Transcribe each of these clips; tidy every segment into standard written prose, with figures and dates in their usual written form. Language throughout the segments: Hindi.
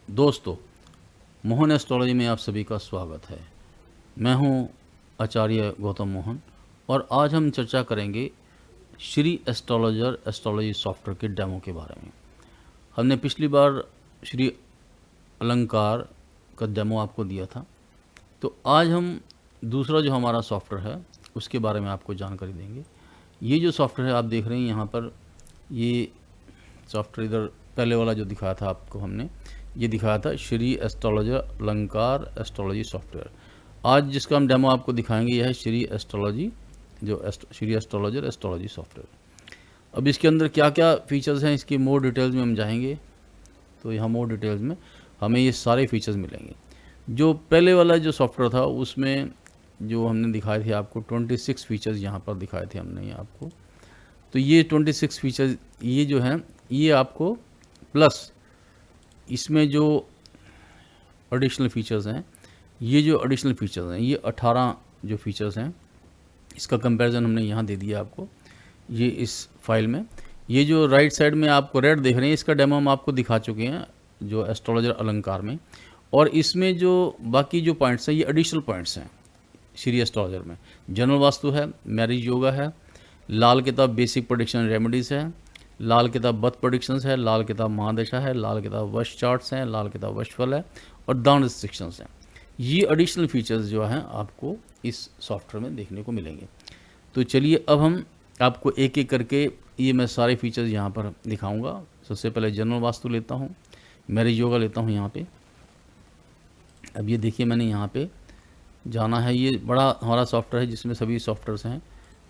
दोस्तों, मोहन एस्ट्रोलॉजी में आप सभी का स्वागत है। मैं हूं आचार्य गौतम मोहन और आज हम चर्चा करेंगे श्री एस्ट्रोलॉजर एस्ट्रोलॉजी सॉफ्टवेयर के डेमो के बारे में। हमने पिछली बार श्री अलंकार का डेमो आपको दिया था, तो आज हम दूसरा जो हमारा सॉफ्टवेयर है उसके बारे में आपको जानकारी देंगे। ये जो सॉफ्टवेयर है आप देख रहे हैं यहाँ पर, ये सॉफ्टवेयर इधर पहले वाला जो दिखाया था आपको, हमने ये दिखाया था श्री एस्ट्रोलॉजर अलंकार एस्ट्रोलॉजी सॉफ्टवेयर। आज जिसका हम डेमो आपको दिखाएंगे यह है Shri astrology, Shri astrologer astrology software. अब इसके अंदर क्या क्या फीचर्स हैं, इसकी मोर डिटेल्स में हम जाएंगे। तो यहाँ मोर डिटेल्स में हमें ये सारे फीचर्स मिलेंगे। जो पहले वाला जो सॉफ्टवेयर था उसमें जो हमने दिखाए थे आपको 26 फीचर्स यहाँ पर दिखाए थे हमने आपको। तो ये 26 फीचर्स ये जो हैं ये आपको प्लस इसमें जो एडिशनल फीचर्स हैं, ये जो एडिशनल फीचर्स हैं ये 18 जो फीचर्स हैं, इसका कंपैरिजन हमने यहाँ दे दिया आपको ये इस फाइल में। ये जो राइट साइड में आपको रेड देख रहे हैं इसका डेमो हम आपको दिखा चुके हैं जो एस्ट्रोलॉजर अलंकार में, और इसमें जो बाकी जो पॉइंट्स हैं ये एडिशनल पॉइंट्स हैं श्री एस्ट्रोलॉजर में। जनरल वास्तु है, मैरिज योगा है, लाल किताब बेसिक प्रेडिक्शन रेमेडीज़ है, लाल किताब बर्थ प्रेडिक्शंस है, लाल किताब महादशा है, लाल किताब वश चार्ट्स हैं, लाल किताब वशफल है और दान रिस्ट्रिक्शंस हैं। ये एडिशनल फीचर्स जो हैं आपको इस सॉफ्टवेयर में देखने को मिलेंगे। तो चलिए अब हम आपको एक एक करके ये मैं सारे फीचर्स यहाँ पर दिखाऊंगा। सबसे पहले जनरल वास्तु लेता हूँ, मैरिज योगा लेता हूँ यहाँ पे। अब ये देखिए मैंने यहाँ पे जाना है, ये बड़ा हमारा सॉफ्टवेयर है जिसमें सभी सॉफ्टवेयर्स हैं,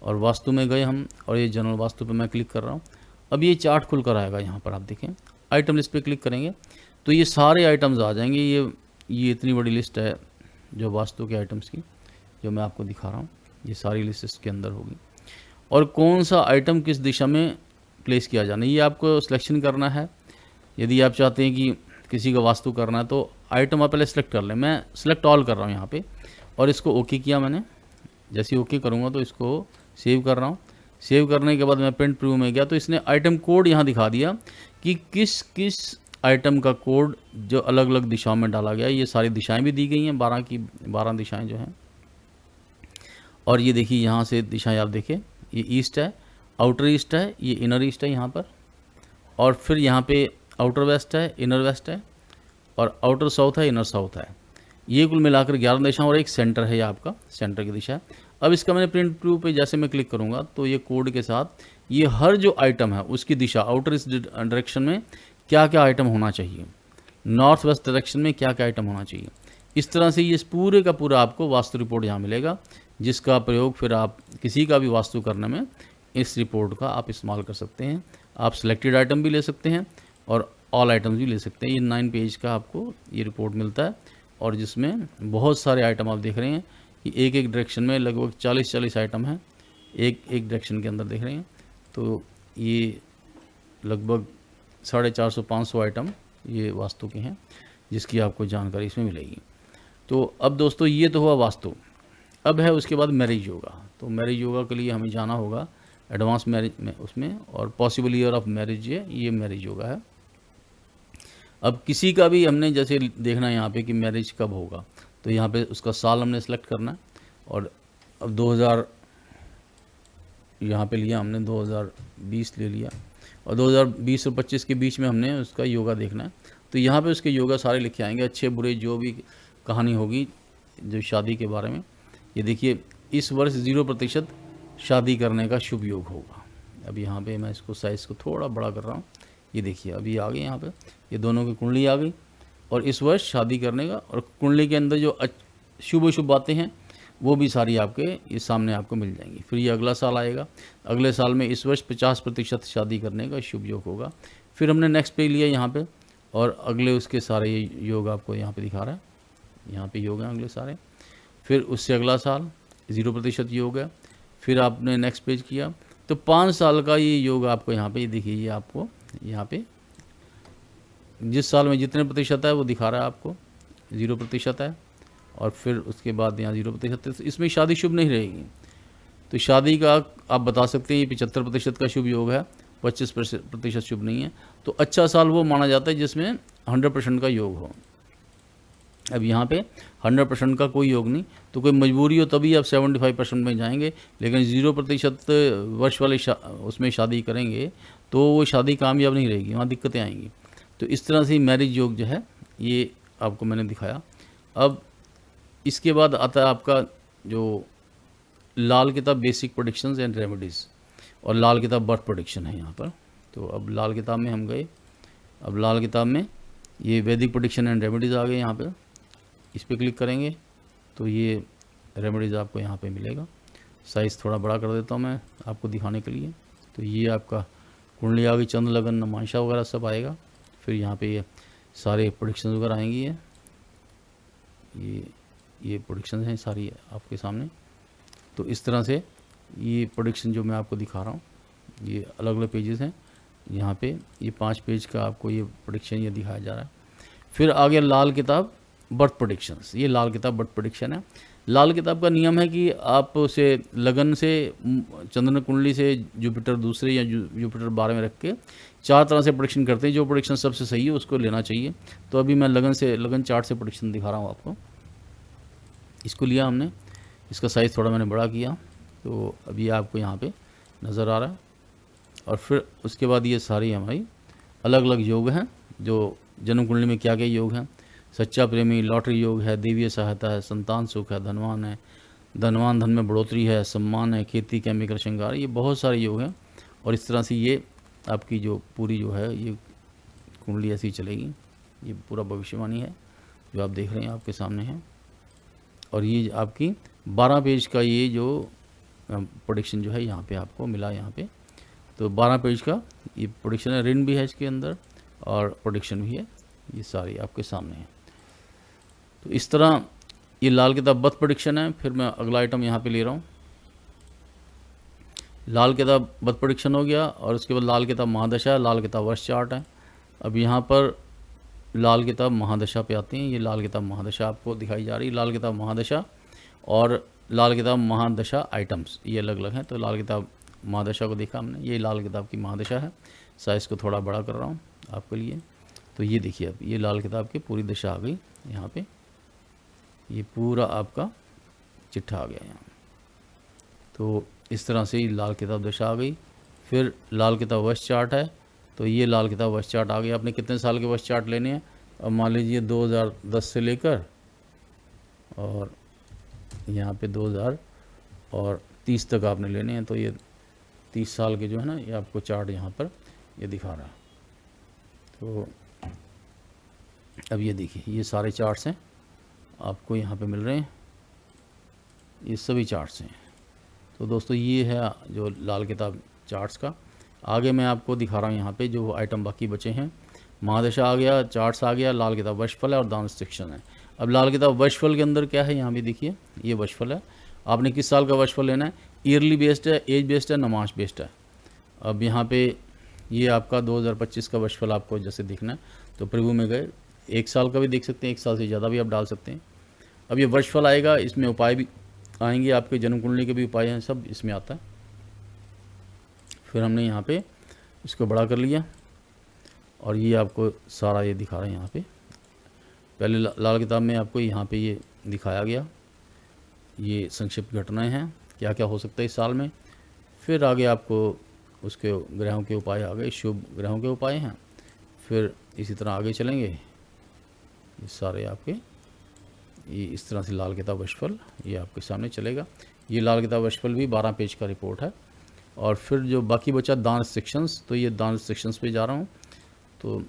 और वास्तु में गए हम और ये जनरल वास्तु पे मैं क्लिक कर रहा हूँ। अब ये चार्ट खुल कर आएगा यहाँ पर, आप देखें आइटम लिस्ट पे क्लिक करेंगे तो ये सारे आइटम्स आ जाएंगे। ये इतनी बड़ी लिस्ट है जो वास्तु के आइटम्स की जो मैं आपको दिखा रहा हूँ, ये सारी लिस्ट इसके अंदर होगी। और कौन सा आइटम किस दिशा में प्लेस किया जाना है ये आपको सिलेक्शन करना है। यदि आप चाहते हैं कि किसी का वास्तु करना है तो आइटम आप पहले सेलेक्ट कर लें। मैं सिलेक्ट ऑल कर रहा हूँ यहाँ पे और इसको ओके किया मैंने। जैसे ओके करूँगा तो इसको सेव कर रहा हूँ। सेव करने के बाद मैं प्रिंट प्रीव्यू में गया तो इसने आइटम कोड यहाँ दिखा दिया कि किस किस आइटम का कोड जो अलग अलग दिशाओं में डाला गया। ये सारी दिशाएं भी दी गई हैं, 12 की 12 दिशाएं जो हैं। और ये देखिए यहाँ से दिशाएं आप देखें, ये ईस्ट है, आउटर ईस्ट है, ये इनर ईस्ट है यहाँ पर, और फिर यहाँ पे आउटर वेस्ट है, इनर वेस्ट है, और आउटर साउथ है, इनर साउथ है। ये कुल मिलाकर 11 दिशाएं और एक सेंटर है, ये आपका सेंटर की दिशा है। अब इसका मैंने प्रिंट प्रूफ पे जैसे मैं क्लिक करूँगा तो ये कोड के साथ ये हर जो आइटम है उसकी दिशा, आउटर इस डायरेक्शन में क्या क्या आइटम होना चाहिए, नॉर्थ वेस्ट डायरेक्शन में क्या क्या आइटम होना चाहिए। इस तरह से ये पूरे का पूरा आपको वास्तु रिपोर्ट यहाँ मिलेगा, जिसका प्रयोग फिर आप किसी का भी वास्तु करने में इस रिपोर्ट का आप इस्तेमाल कर सकते हैं। आप सिलेक्टेड आइटम भी ले सकते हैं और ऑल आइटम्स भी ले सकते हैं। ये 9 पेज का आपको ये रिपोर्ट मिलता है, और जिसमें बहुत सारे आइटम आप देख रहे हैं कि एक एक डायरेक्शन में लगभग 40 आइटम हैं, एक एक डायरेक्शन के अंदर देख रहे हैं। तो ये लगभग 450-500 आइटम ये वास्तु के हैं, जिसकी आपको जानकारी इसमें मिलेगी। तो अब दोस्तों ये तो हुआ वास्तु। अब है उसके बाद मैरिज योगा। तो मैरिज योगा के लिए हमें जाना होगा एडवांस मैरिज में उसमें, और पॉसिबल ईयर ऑफ मैरिज ये मैरिज योगा है। अब किसी का भी हमने जैसे देखना है यहाँ पे कि मैरिज कब होगा, तो यहाँ पे उसका साल हमने सेलेक्ट करना है। और अब 2000 यहाँ पे लिया हमने, 2020 ले लिया, और 2020 और 25 के बीच में हमने उसका योगा देखना है। तो यहाँ पे उसके योगा सारे लिखे आएंगे, अच्छे बुरे जो भी कहानी होगी जो शादी के बारे में। ये देखिए इस वर्ष 0% शादी करने का शुभ योग होगा। अब यहाँ पे मैं इसको साइज़ को थोड़ा बड़ा कर रहा हूँ। ये देखिए अभी आ गई यहाँ पे, ये दोनों की कुंडली आ गई और इस वर्ष शादी करने का, और कुंडली के अंदर जो शुभ शुभ बातें हैं वो भी सारी आपके इस सामने आपको मिल जाएंगी। फिर ये अगला साल आएगा, अगले साल में इस वर्ष 50% शादी करने का शुभ योग होगा। फिर हमने नेक्स्ट पे लिया यहाँ पे, और अगले उसके सारे योग आपको यहाँ पे दिखा रहा है। यहाँ पे योग हैं अगले सारे। फिर उससे अगला साल 0% योग है। फिर आपने नेक्स्ट पेज किया तो 5 साल का ये योग आपको यहाँ पे देखिए, ये आपको यहाँ पे जिस साल में जितने प्रतिशत है वो दिखा रहा है आपको, 0% है। और फिर उसके बाद यहाँ 0% है, तो इसमें शादी शुभ नहीं रहेगी। तो शादी का आप बता सकते हैं ये 75% का शुभ योग है, 25% शुभ नहीं है। तो अच्छा साल वो माना जाता है जिसमें 100% का योग हो। अब यहाँ पे 100% का कोई योग नहीं, तो कोई मजबूरी हो तभी आप 75% में जाएंगे, लेकिन 0% वर्ष वाले उसमें शादी करेंगे तो वो शादी कामयाब नहीं रहेगी, वहाँ दिक्कतें आएंगी। तो इस तरह से मैरिज योग जो है ये आपको मैंने दिखाया। अब इसके बाद आता है आपका जो लाल किताब बेसिक प्रेडिक्शंस एंड रेमेडीज़, और लाल किताब बर्थ प्रेडिक्शन है यहाँ पर। तो अब लाल किताब में हम गए, अब लाल किताब में ये वैदिक प्रेडिक्शन एंड रेमेडीज़ आ गए। यहाँ पर इस पर क्लिक करेंगे तो ये रेमेडीज़ आपको यहाँ पे मिलेगा। साइज़ थोड़ा बड़ा कर देता हूँ मैं आपको दिखाने के लिए। तो ये आपका कुंडली आ गई, चंद्र लगन नमांशा वगैरह सब आएगा। फिर यहाँ पे ये सारे प्रेडिक्शन वगैरह आएंगी है, ये प्रेडिक्शन हैं सारी आपके सामने। तो इस तरह से ये प्रेडिक्शन जो मैं आपको दिखा रहा हूँ, ये अलग अलग पेजेस हैं। यहाँ पे ये 5 पेज का आपको ये प्रेडिक्शन ये दिखाया जा रहा है। फिर आगे लाल किताब बर्थ प्रेडिक्शंस, ये लाल किताब बर्थ प्रेडिक्शन है। लाल किताब का नियम है कि आप उसे लगन से, चंद्र कुंडली से जुपिटर दूसरे या जुपिटर 12 में रख के 4 तरह से प्रेडिक्शन करते हैं। जो प्रेडिक्शन सबसे सही है उसको लेना चाहिए। तो अभी मैं लगन चार्ट से प्रेडिक्शन दिखा रहा हूँ आपको। इसको लिया हमने, इसका साइज़ थोड़ा मैंने बड़ा किया, तो अभी आपको यहाँ पे नज़र आ रहा है। और फिर उसके बाद ये सारी हमारी अलग अलग योग हैं, जो जन्म कुंडली में क्या क्या योग हैं। सच्चा प्रेमी, लॉटरी योग है, देवीय सहायता है, संतान सुख है, धनवान है, धनवान धन में बढ़ोतरी है, सम्मान है, खेती, केमिकल श्रृंगार, ये बहुत सारे योग हैं। और इस तरह से ये आपकी जो पूरी जो है ये कुंडली ऐसी चलेगी। ये पूरा भविष्यवाणी है जो आप देख रहे हैं, आपके सामने है। और ये आपकी 12 पेज का ये जो प्रेडिक्शन जो है यहाँ पे आपको मिला यहाँ पे। तो 12 पेज का ये प्रेडिक्शन है, ऋण भी है इसके अंदर और प्रेडिक्शन भी है, ये सारी आपके सामने है। तो इस तरह ये लाल किताब बर्थ प्रेडिक्शन है। फिर मैं अगला आइटम यहाँ पे ले रहा हूँ। लाल किताब बर्थ प्रेडिक्शन हो गया, और उसके बाद लाल किताब महादशा है, लाल किताब वर्ष चार्ट है। अब यहाँ पर लाल किताब महादशा पे आते हैं। ये लाल किताब महादशा आपको दिखाई जा रही है। लाल किताब महादशा और लाल किताब महादशा आइटम्स ये अलग अलग हैं। तो लाल किताब महादशा को देखा हमने, ये लाल किताब की महादशा है। साइज़ को थोड़ा बड़ा कर रहा हूँ आपके लिए। तो ये देखिए, अब ये लाल किताब की पूरी दशा आ गई यहाँ पे, ये पूरा आपका चिट्ठा आ गया यहाँ। तो इस तरह से लाल किताब दशा आ गई। फिर लाल किताब वर्ष चार्ट है। तो ये लाल किताब वर्ष चार्ट आ गया। आपने कितने साल के वर्ष चार्ट लेने हैं, अब मान लीजिए 2010 से लेकर और यहाँ पे 2030 तक आपने लेने हैं। तो ये 30 साल के जो है ना, ये आपको चार्ट यहाँ पर ये दिखा रहा है। तो अब ये देखिए, ये सारे चार्ट्स हैं आपको यहाँ पे मिल रहे हैं, ये सभी चार्ट्स हैं। तो दोस्तों ये है जो लाल किताब चार्ट्स का। आगे मैं आपको दिखा रहा हूँ यहाँ पे जो आइटम बाकी बचे हैं। महादशा आ गया, चार्ट्स आ गया, लाल किताब वर्षफल है और दान सेक्शन है। अब लाल किताब वर्षफल के अंदर क्या है, यहाँ भी देखिए, ये वर्षफल है। आपने किस साल का वर्षफल लेना है, ईयरली बेस्ड है, एज बेस्ड है, नमांश बेस्ड है। अब यहाँ पे ये आपका 2025 का वर्षफल आपको जैसे देखना है, तो प्रभु में गए, 1 साल का भी देख सकते हैं, 1 साल से ज़्यादा भी आप डाल सकते हैं। अब ये वर्षफल आएगा, इसमें उपाय भी आएंगे, आपके जन्म कुंडली के भी उपाय हैं, सब इसमें आता है। फिर हमने यहाँ पे इसको बड़ा कर लिया और ये आपको सारा ये दिखा रहे हैं यहाँ पे। पहले लाल किताब में आपको यहाँ पे ये दिखाया गया, ये संक्षिप्त घटनाएं हैं, क्या क्या हो सकता है इस साल में। फिर आगे आपको उसके ग्रहों के उपाय आ गए, शुभ ग्रहों के उपाय हैं। फिर इसी तरह आगे चलेंगे, ये सारे आपके ये इस तरह से लाल किताब वर्षफल ये आपके सामने चलेगा। ये लाल किताब वर्षफल भी 12 पेज का रिपोर्ट है। और फिर जो बाकी बचा दान सेक्शंस, तो ये दान सेक्शंस पे जा रहा हूँ। तो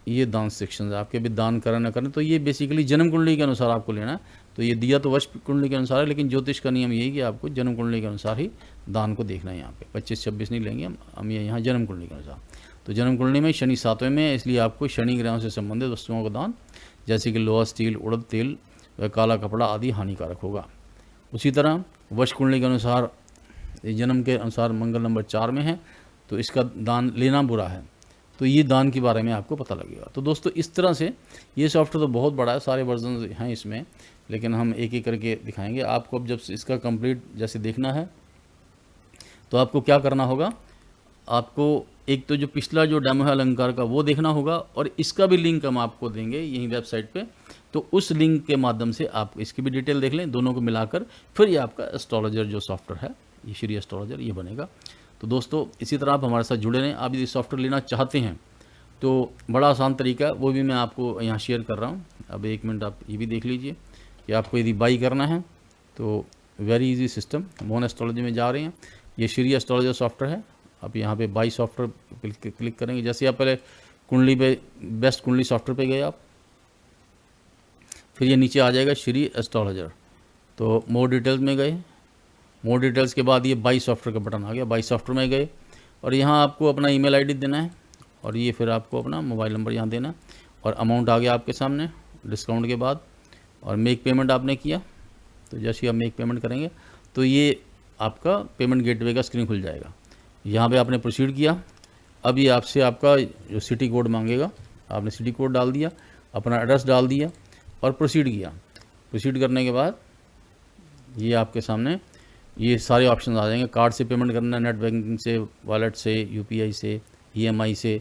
ये दान सेक्शंस आपके भी दान करें न करें, तो ये बेसिकली जन्म कुंडली के अनुसार आपको लेना है। तो ये दिया तो वर्ष कुंडली के अनुसार है, लेकिन ज्योतिष का नियम यही कि आपको जन्म कुंडली के अनुसार ही दान को देखना है। यहाँ पे 25-26 नहीं लेंगे हम ये यहाँ जन्म कुंडली के अनुसार। तो जन्म कुंडली में शनि 7वें में है, इसलिए आपको शनि ग्रहों से संबंधित वस्तुओं का दान, जैसे कि लोहा, स्टील, उड़द तेल व काला कपड़ा आदि हानिकारक होगा। उसी तरह वर्ष कुंडली के अनुसार जन्म के अनुसार मंगल नंबर 4 में है, तो इसका दान लेना बुरा है। तो ये दान के बारे में आपको पता लगेगा। तो दोस्तों इस तरह से ये सॉफ्टवेयर तो बहुत बड़ा है, सारे वर्जन हैं इसमें, लेकिन हम एक एक करके दिखाएंगे आपको। अब जब इसका कंप्लीट जैसे देखना है तो आपको क्या करना होगा, आपको एक तो जो पिछला जो डेमो है अलंकार का वो देखना होगा, और इसका भी लिंक हम आपको देंगे यहीं वेबसाइट पे, तो उस लिंक के माध्यम से आप इसकी भी डिटेल देख लें, दोनों को मिलाकर फिर ये आपका एस्ट्रोलॉजर जो सॉफ्टवेयर है, ये श्री एस्ट्रोलॉजर ये बनेगा। तो दोस्तों इसी तरह आप हमारे साथ जुड़े रहें। आप यदि सॉफ्टवेयर लेना चाहते हैं तो बड़ा आसान तरीका है, वो भी मैं आपको यहाँ शेयर कर रहा हूँ। अब 1 मिनट आप ये भी देख लीजिए कि आपको यदि बाई करना है तो very easy system, Mohan astrology में जा रहे हैं, ये श्री एस्ट्रोलॉजर सॉफ्टवेयर है। आप यहाँ पे बाई सॉफ्टवेयर क्लिक करेंगे। जैसे आप पहले कुंडली पे, बेस्ट कुंडली सॉफ्टवेयर पे गए आप, फिर ये नीचे आ जाएगा श्री एस्ट्रोलॉजर, तो मोर डिटेल्स में गए। मोर डिटेल्स के बाद ये बाई सॉफ्टवेयर का बटन आ गया, बाई सॉफ्टवेयर में गए और यहाँ आपको अपना ईमेल आईडी देना है, और ये फिर आपको अपना मोबाइल नंबर यहाँ देना है, और अमाउंट आ गया आपके सामने डिस्काउंट के बाद, और मेक पेमेंट आपने किया। तो जैसे ही आप मेक पेमेंट करेंगे तो ये आपका पेमेंट गेटवे का स्क्रीन खुल जाएगा। यहाँ पे आपने प्रोसीड किया। अब ये आपसे आपका जो सिटी कोड मांगेगा, आपने सिटी कोड डाल दिया, अपना एड्रेस डाल दिया और प्रोसीड किया। प्रोसीड करने के बाद ये आपके सामने ये सारे ऑप्शन आ जाएंगे। कार्ड से पेमेंट करना है, नेट बैंकिंग से, वॉलेट से, यूपीआई से, ईएमआई से,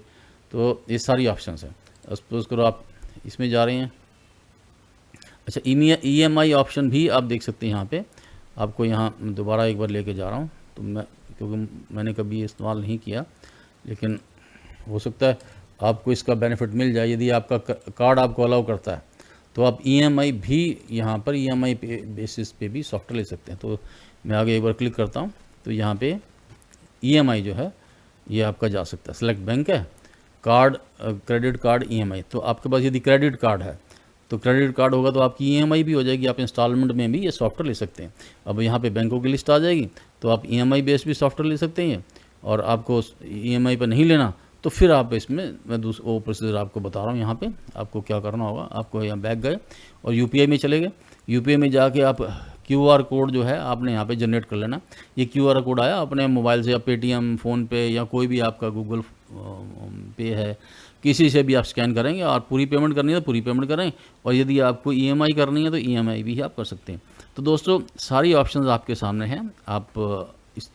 तो ये सारी ऑप्शंस हैं। सपोज करो आप इसमें जा रहे हैं, अच्छा ईएमआई ऑप्शन भी आप देख सकते हैं। यहाँ पे आपको यहाँ दोबारा एक बार लेके जा रहा हूँ, तो मैं क्योंकि मैंने कभी ये इस्तेमाल नहीं किया, लेकिन हो सकता है आपको इसका बेनिफिट मिल जाए। यदि आपका कार्ड आपको अलाउ करता है तो आप ईएमआई भी यहाँ पर ईएमआई बेसिस पे भी सॉफ्टवेयर ले सकते हैं। तो मैं आगे एक बार क्लिक करता हूँ, तो यहाँ पे ईएमआई जो है ये आपका जा सकता है। सेलेक्ट बैंक है, कार्ड, क्रेडिट कार्ड, ईएमआई। तो आपके पास यदि क्रेडिट कार्ड है तो क्रेडिट कार्ड होगा तो आपकी ईएमआई भी हो जाएगी, आप इंस्टॉलमेंट में भी ये सॉफ्टवेयर ले सकते हैं। अब यहाँ पे बैंकों की लिस्ट आ जाएगी, तो आप ईएमआई बेस भी सॉफ्टवेयर ले सकते हैं, और आपको ईएमआई पर नहीं लेना तो फिर आप इसमें, मैं वो प्रोसीजर आपको बता रहा हूँ। यहाँ पे आपको क्या करना होगा, आपको यहाँ बैक गए और यूपीआई में चले गए। यूपीआई में जाके आप क्यूआर कोड जो है आपने यहाँ पे जनरेट कर लेना। ये क्यूआर कोड आया अपने मोबाइल से, या पेटीएम, फ़ोन पे, या कोई भी आपका गूगल पे है, किसी से भी आप स्कैन करेंगे, और पूरी पेमेंट करनी है तो पूरी पेमेंट करें, और यदि आपको ईएमआई करनी है तो ईएमआई भी आप कर सकते हैं। तो दोस्तों सारी ऑप्शंस आपके सामने हैं, आप इस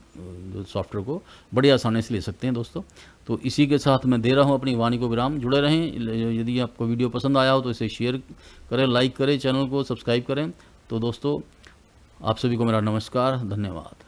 सॉफ्टवेयर को बड़ी आसानी से ले सकते हैं दोस्तों। तो इसी के साथ मैं दे रहा हूँ अपनी वाणी को विराम। जुड़े रहें। यदि आपको वीडियो पसंद आया हो तो इसे शेयर करें, लाइक करें, चैनल को सब्सक्राइब करें। तो दोस्तों आप सभी को मेरा नमस्कार, धन्यवाद।